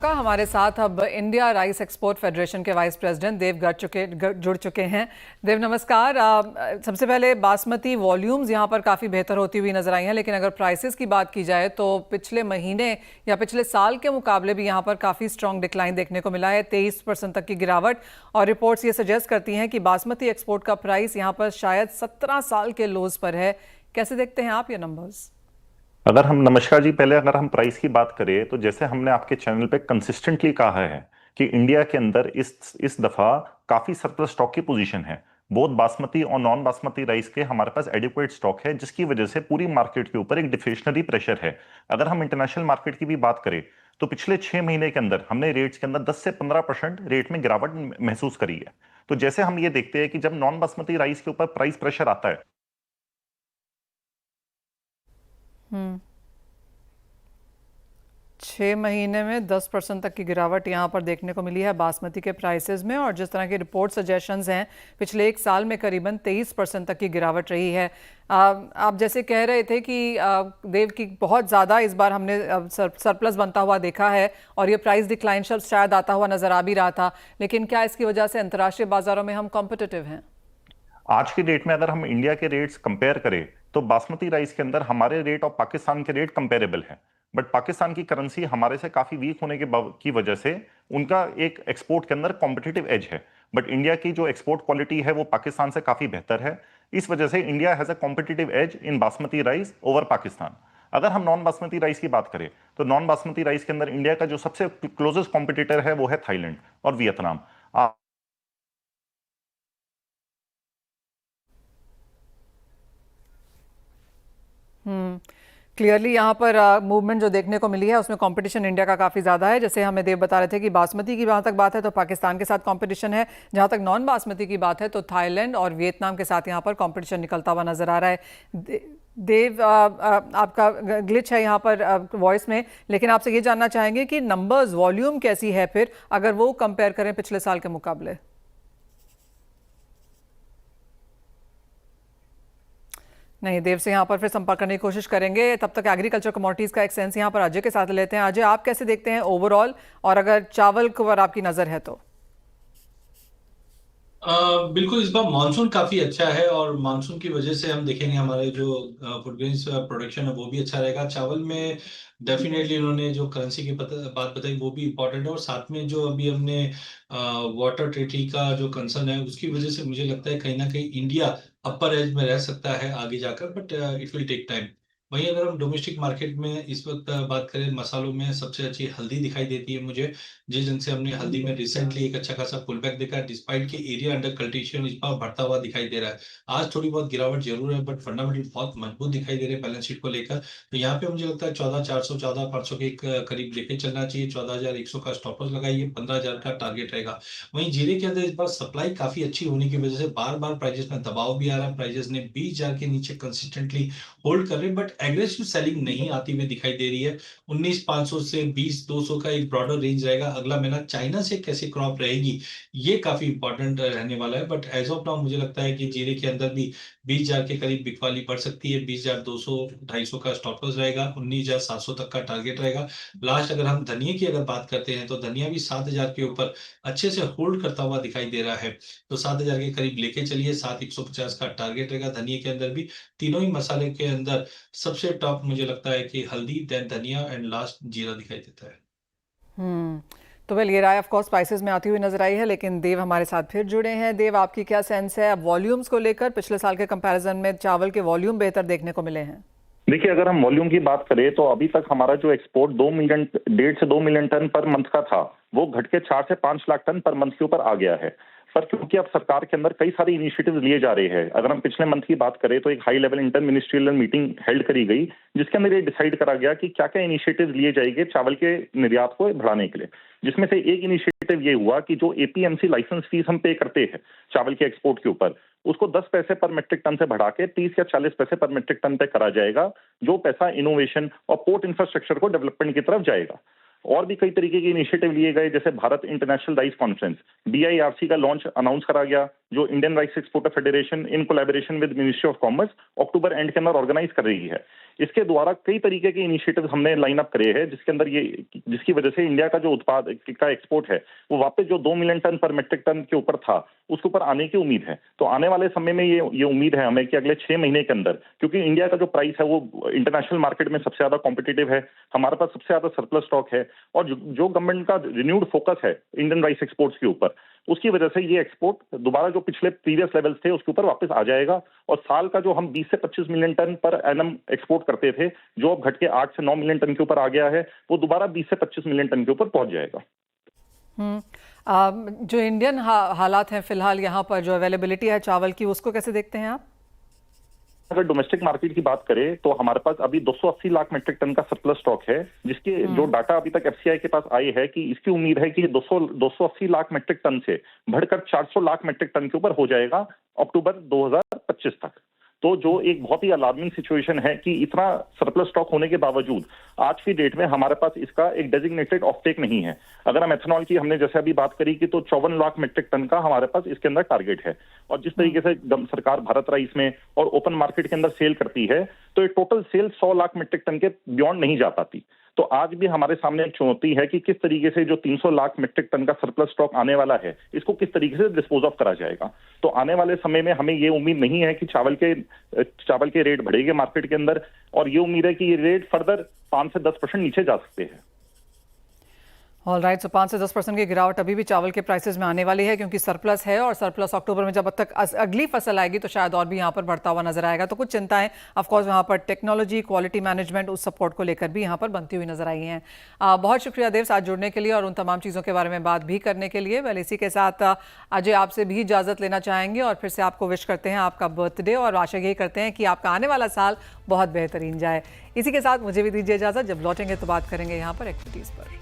का हमारे साथ अब इंडिया राइस एक्सपोर्ट फेडरेशन के वाइस प्रेसिडेंट देव जुड़ चुके हैं। देव नमस्कार। सबसे पहले बासमती वॉल्यूम्स यहाँ पर काफ़ी बेहतर होती हुई नजर आई हैं, लेकिन अगर प्राइसेस की बात की जाए तो पिछले महीने या पिछले साल के मुकाबले भी यहाँ पर काफ़ी स्ट्रॉन्ग डिक्लाइन देखने को मिला है, 23% तक की गिरावट। और रिपोर्ट्स ये सजेस्ट करती हैं कि बासमती एक्सपोर्ट का प्राइस यहाँ पर शायद 17 साल के लोज पर है। कैसे देखते हैं आप ये नंबर्स? अगर हम नमस्कार जी, पहले अगर हम प्राइस की बात करें तो जैसे हमने आपके चैनल पे कंसिस्टेंटली कहा है कि इंडिया के अंदर इस दफा काफी सरप्लस स्टॉक की पोजीशन है। बोथ बासमती और नॉन बासमती राइस के हमारे पास एडिक्वेट स्टॉक है, जिसकी वजह से पूरी मार्केट के ऊपर एक डिफेशनरी प्रेशर है। अगर हम इंटरनेशनल मार्केट की भी बात करें तो पिछले 6 महीने के अंदर हमने रेट्स के अंदर 10 से 15% रेट में गिरावट महसूस करी है। तो जैसे हम ये देखते हैं कि जब नॉन बासमती राइस के ऊपर प्राइस प्रेशर आता है। हम्म 6 महीने में 10% तक की गिरावट यहाँ पर देखने को मिली है बासमती के प्राइसेस में, और जिस तरह की रिपोर्ट सजेशंस हैं पिछले एक साल में करीबन 23% तक की गिरावट रही है। आप जैसे कह रहे थे कि देव की बहुत ज़्यादा इस बार हमने सरप्लस बनता हुआ देखा है और ये प्राइस डिक्लाइन शायद आता हुआ नजर आ भी रहा था, लेकिन क्या इसकी वजह से अंतर्राष्ट्रीय बाजारों में हम कॉम्पिटिटिव हैं? आज की डेट में अगर हम इंडिया के रेट्स कंपेयर करें तो बासमती राइस के अंदर हमारे रेट और पाकिस्तान के रेट कंपेरेबल हैं। बट पाकिस्तान की करेंसी हमारे से काफी वीक होने की वजह से उनका एक एक्सपोर्ट के अंदर कॉम्पिटिटिव एज है। बट इंडिया की जो एक्सपोर्ट क्वालिटी है वो पाकिस्तान से काफी बेहतर है। इस वजह से India has a competitive edge in basmati rice over Pakistan. अगर हम नॉन बासमती राइस की बात करें तो नॉन बासमती राइस के अंदर इंडिया का जो सबसे क्लोजेस्ट कॉम्पिटिटर है वो है थाईलैंड और वियतनाम। क्लियरली यहाँ पर मूवमेंट जो देखने को मिली है उसमें कंपटीशन इंडिया का काफ़ी ज़्यादा है। जैसे हमें देव बता रहे थे कि बासमती की जहाँ तक बात है तो पाकिस्तान के साथ कंपटीशन है, जहाँ तक नॉन बासमती की बात है तो थाईलैंड और वियतनाम के साथ यहाँ पर कंपटीशन निकलता हुआ नजर आ रहा है। देव, आपका ग्लिच है यहाँ पर वॉइस में, लेकिन आपसे ये जानना चाहेंगे कि नंबर्स वॉल्यूम कैसी है फिर अगर वो कंपेयर करें पिछले साल के मुकाबले? नहीं, देव से यहाँ पर फिर संपर्क करने की कोशिश करेंगे। तब तक एग्रीकल्चर कमोडिटीज का एक सेंस यहाँ पर अजय के साथ लेते हैं। अजय, आप कैसे देखते हैं ओवरऑल, और अगर चावल पर आपकी नजर है तो? बिल्कुल, इस बार मानसून काफी अच्छा है और मानसून की वजह से हम देखेंगे हमारे जो फूड ग्रेन्स प्रोडक्शन है वो भी अच्छा रहेगा। चावल में डेफिनेटली उन्होंने जो करेंसी की बात बताई वो भी इम्पोर्टेंट है, और साथ में जो अभी हमने वाटर ट्रीटी का जो कंसर्न है उसकी वजह से मुझे लगता है कहीं ना कहीं इंडिया अपर एज में रह सकता है आगे जाकर, but it will take time. वहीं अगर हम डोमेस्टिक मार्केट में इस वक्त बात करें, मसालों में सबसे अच्छी हल्दी दिखाई देती है मुझे। जिस दिन से हमने हल्दी में रिसेंटली एक अच्छा खासा पुल बैक देखा है, डिस्पाइट के एरिया अंडर कल्टीवेशन इस बार बढ़ता हुआ दिखाई दे रहा है। आज थोड़ी बहुत गिरावट जरूर है, बट फंडामेंटल बहुत मजबूत दिखाई दे रहे हैं बैलेंस शीट को लेकर। तो यहाँ पे मुझे लगता है 14,400 14,500 के करीब लेके चलना चाहिए। 14,100 का स्टॉप लॉस लगाइए, 15,000 का टारगेट रहेगा। वहीं जीरे के अंदर इस बार सप्लाई काफी अच्छी होने की वजह से बार बार प्राइजेस में दबाव भी आ रहा है। प्राइजेस ने 20,000 के नीचे कंसिस्टेंटली होल्ड कर रहे हैं, बट एग्रेसिव सेलिंग नहीं आती हुई दिखाई दे रही है। 19,500 से 20,200 का एक ब्रॉडर रेंज रहेगा। अगला महीना चाइना से कैसी क्रॉप रहेगी ये काफी इंपॉर्टेंट रहने वाला है, बट एज ऑफ नाउ मुझे लगता है कि जीरे के अंदर भी 20,000 के करीब बिकवाली बढ़ सकती है। 20,200 250 का स्टॉप लॉस रहेगा, 19,700 तक का टारगेट रहेगा। लास्ट अगर हम धनिया की अगर बात करते हैं तो धनिया भी 7,000 के ऊपर अच्छे से होल्ड करता हुआ दिखाई दे रहा है। तो 7,000 के करीब लेके चलिए, 7,150 का टारगेट रहेगा धनिया के अंदर भी। तीनों ही मसाले के अंदर सबसे टॉप मुझे लगता है कि हल्दी, देन धनिया एंड लास्ट जीरा दिखाई देता है। हम्म तो वेल, ये राय ऑफ कोर्स स्पाइसेस में आती हुई नजर आई है, लेकिन देव हमारे साथ फिर जुड़े हैं। देव, आपकी क्या सेंस है अब वॉल्यूम्स को लेकर? पिछले साल के कंपैरिजन में चावल के वॉल्यूम बेहतर देखने को मिले हैं। देखिए, अगर हम वॉल्यूम की बात करें तो अभी तक हमारा जो एक्सपोर्ट 2 मिलियन 1.5 से 2 मिलियन टन पर मंथ का था वो घट के 4 से 5 लाख टन पर मंथ के ऊपर आ गया है। पर क्योंकि अब सरकार के अंदर कई सारे इनिशिएटिव लिए जा रहे हैं, अगर हम पिछले मंथ की बात करें तो एक high level inter ministerial meeting held करी गई, जिसके अंदर ये डिसाइड करा गया कि क्या क्या इनिशिएटिव लिए जाएंगे चावल के निर्यात को बढ़ाने के लिए। जिसमें से एक इनिशिएटिव ये हुआ कि जो एपीएमसी लाइसेंस फीस हम पे करते हैं चावल के एक्सपोर्ट के ऊपर, उसको 10 पैसे पर मेट्रिक टन से बढ़ा के 30 या 40 पैसे पर मेट्रिक टन पे करा जाएगा, जो पैसा इनोवेशन और पोर्ट इंफ्रास्ट्रक्चर को डेवलपमेंट की तरफ जाएगा। और भी कई तरीके के इनिशिएटिव लिए गए, जैसे भारत इंटरनेशनल राइस कॉन्फ्रेंस बीआईआरसी का लॉन्च अनाउंस करा गया, जो Indian rice exporter federation in collaboration with ministry of commerce October and के अंदर ऑर्गेनाइज कर रही है। इसके द्वारा कई तरीके के इनिशिएटिव हमने लाइन अप करे हैं, जिसके अंदर जिसकी वजह से इंडिया का जो उत्पाद का एक्सपोर्ट है वो वापस जो 2 मिलियन टन पर मेट्रिक टन के ऊपर था उसके ऊपर आने की उम्मीद है। तो आने वाले समय में ये उम्मीद है हमें कि अगले 6 महीने के अंदर, क्योंकि इंडिया का जो प्राइस है वो इंटरनेशनल मार्केट में सबसे ज्यादा कॉम्पिटिटिव है, हमारे पास सबसे ज्यादा सरप्लस स्टॉक है, और जो गवर्नमेंट का रिन्यूड फोकस है इंडियन राइस एक्सपोर्ट्स के ऊपर, उसकी वजह से ये एक्सपोर्ट दोबारा जो पिछले प्रीवियस लेवल्स थे उसके ऊपर वापस आ जाएगा। और साल का जो हम 20 से 25 million ton per annum export करते थे, जो अब घट के 8 से 9 मिलियन टन के ऊपर आ गया है, वो दोबारा 20 से 25 मिलियन टन के ऊपर पहुंच जाएगा। जो इंडियन हालात हैं फिलहाल यहाँ पर, जो अवेलेबिलिटी है चावल की, उसको कैसे देखते हैं आप? अगर डोमेस्टिक मार्केट की बात करें तो हमारे पास अभी 280 लाख मेट्रिक टन का सरप्लस स्टॉक है, जिसके जो डाटा अभी तक एफसीआई के पास आए है कि इसकी उम्मीद है कि 280 लाख मेट्रिक टन से बढ़कर 400 लाख मेट्रिक टन के ऊपर हो जाएगा अक्टूबर 2025 तक। तो जो एक बहुत ही अलार्मिंग सिचुएशन है कि इतना सरप्लस स्टॉक होने के बावजूद आज की डेट में हमारे पास इसका एक डेजिग्नेटेड ऑफटेक नहीं है। अगर हम एथेनॉल की हमने जैसे अभी बात करी कि तो 54 लाख मेट्रिक टन का हमारे पास इसके अंदर टारगेट है, और जिस तरीके से सरकार भारत राइस में और ओपन मार्केट के अंदर सेल करती है तो ये total sale 100 lakh metric ton के बियॉन्ड नहीं जा पाती। तो आज भी हमारे सामने एक चुनौती है कि किस तरीके से जो 300 लाख मेट्रिक टन का सरप्लस स्टॉक आने वाला है इसको किस तरीके से डिस्पोज ऑफ करा जाएगा। तो आने वाले समय में हमें ये उम्मीद नहीं है कि चावल के रेट बढ़ेंगे मार्केट के अंदर, और ये उम्मीद है कि ये रेट फर्दर 5 से 10% नीचे जा सकते हैं। ऑल राइट, सो 5 से 10% की गिरावट अभी भी चावल के प्राइसेस में आने वाली है, क्योंकि सरप्लस है, और सरप्लस अक्टूबर में जब तक अगली फसल आएगी तो शायद और भी यहाँ पर बढ़ता हुआ नजर आएगा। तो कुछ चिंताएं ऑफकोर्स यहाँ पर टेक्नोलॉजी, क्वालिटी मैनेजमेंट, उस सपोर्ट को लेकर भी यहाँ पर बनती हुई नजर आई हैं। बहुत शुक्रिया देव साथ जुड़ने के लिए और उन तमाम चीज़ों के बारे में बात भी करने के लिए। वेल, इसी के साथ अजय आपसे भी इजाज़त लेना चाहेंगे और फिर से आपको विश करते हैं आपका बर्थडे, और आशा यही करते हैं कि आपका आने वाला साल बहुत बेहतरीन जाए। इसी के साथ मुझे भी दीजिए इजाज़त। जब लौटेंगे तो बात करेंगे यहाँ पर एक्टिविटीज़ पर।